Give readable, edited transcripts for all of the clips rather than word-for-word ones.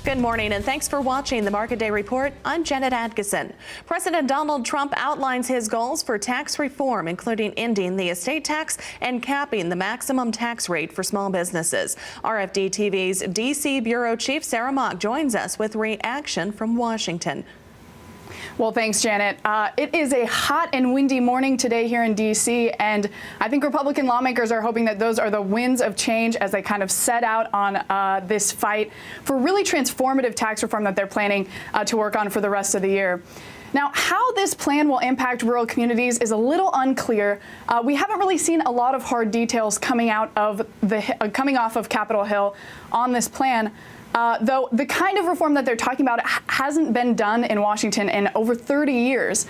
Good morning and thanks for watching the Market Day Report. I'm Janet Atkinson. President Donald Trump outlines his goals for tax reform, including ending the estate tax and capping the maximum tax rate for small businesses. RFD-TV's D.C. Bureau Chief Sarah Mock joins us with reaction from Washington. Well, thanks, Janet. It is a hot and windy morning today here in D.C., and I think Republican lawmakers are hoping that those are the winds of change as they kind of set out on this fight for really transformative tax reform that they're planning to work on for the rest of the year. Now, how this plan will impact rural communities is a little unclear. We haven't really seen a lot of hard details coming off of Capitol Hill on this plan. Though the kind of reform that they're talking about hasn't been done in Washington in over 30 years.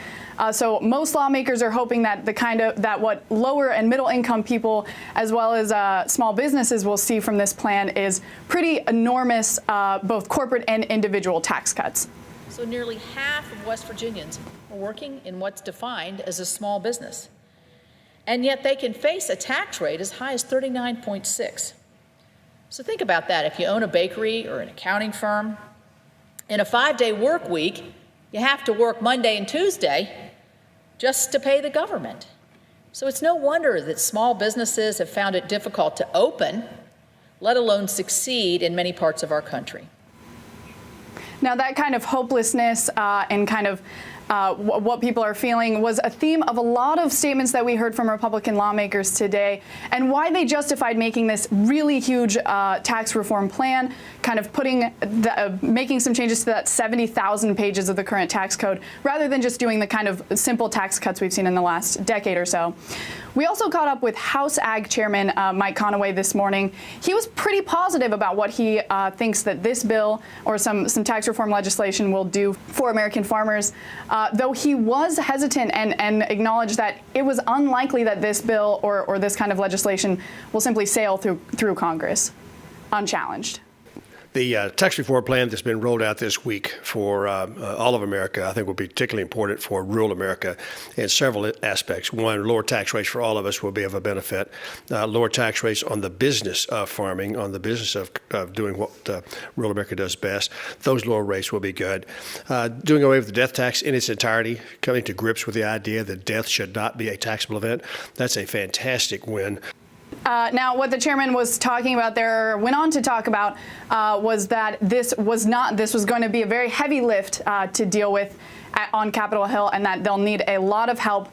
So most lawmakers are hoping that what lower and middle income people as well as small businesses will see from this plan is pretty enormous both corporate and individual tax cuts. So nearly half of West Virginians are working in what's defined as a small business. And yet they can face a tax rate as high as 39.6. So think about that. If you own a bakery or an accounting firm, in a 5-day work week, you have to work Monday and Tuesday just to pay the government. So it's no wonder that small businesses have found it difficult to open, let alone succeed in many parts of our country. Now, that kind of hopelessness and kind of what people are feeling was a theme of a lot of statements that we heard from Republican lawmakers today, and why they justified making this really huge tax reform plan, kind of making some changes to that 70,000 pages of the current tax code, rather than just doing the kind of simple tax cuts we've seen in the last decade or so. We also caught up with House Ag Chairman Mike Conaway this morning. He was pretty positive about what he thinks that this bill or some tax reform legislation will do for American farmers, though he was hesitant and acknowledged that it was unlikely that this bill or this kind of legislation will simply sail through Congress unchallenged. The tax reform plan that's been rolled out this week for all of America, I think, will be particularly important for rural America in several aspects. One, lower tax rates for all of us will be of a benefit. Lower tax rates on the business of farming, on the business of doing what rural America does best. Those lower rates will be good. Doing away with the death tax in its entirety, coming to grips with the idea that death should not be a taxable event, that's a fantastic win. Now, what the chairman was talking about there, went on to talk about, was that this was going to be a very heavy lift to deal with on Capitol Hill, and that they'll need a lot of help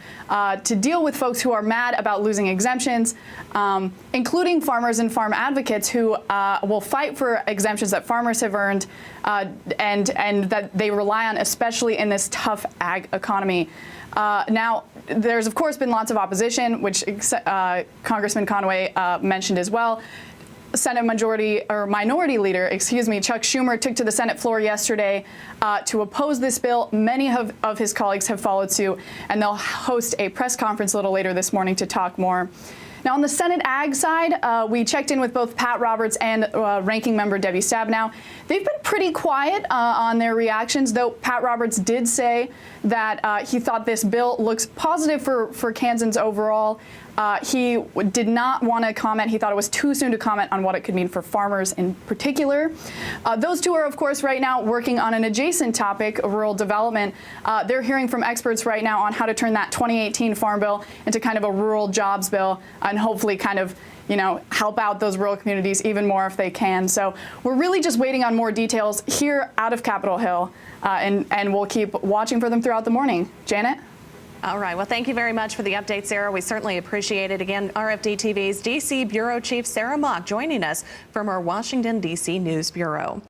to deal with folks who are mad about losing exemptions, including farmers and farm advocates who will fight for exemptions that farmers have earned and that they rely on, especially in this tough ag economy. Now, there's of course been lots of opposition, which Congressman Conaway mentioned as well. Senate Minority Leader, Chuck Schumer took to the Senate floor yesterday to oppose this bill. Many of his colleagues have followed suit, and they'll host a press conference a little later this morning to talk more. Now, on the Senate Ag side, we checked in with both Pat Roberts and Ranking Member Debbie Stabenow. They've been pretty quiet on their reactions, though Pat Roberts did say that he thought this bill looks positive for Kansans overall. He did not want to comment. He thought it was too soon to comment on what it could mean for farmers in particular. Those two are, of course, right now working on an adjacent topic, rural development. They're hearing from experts right now on how to turn that 2018 Farm Bill into kind of a rural jobs bill and hopefully kind of, help out those rural communities even more if they can. So we're really just waiting on more details here out of Capitol Hill, and we'll keep watching for them throughout the morning. Janet? All right. Well, thank you very much for the update, Sarah. We certainly appreciate it. Again, RFD-TV's D.C. Bureau Chief Sarah Mock joining us from our Washington, D.C. News Bureau.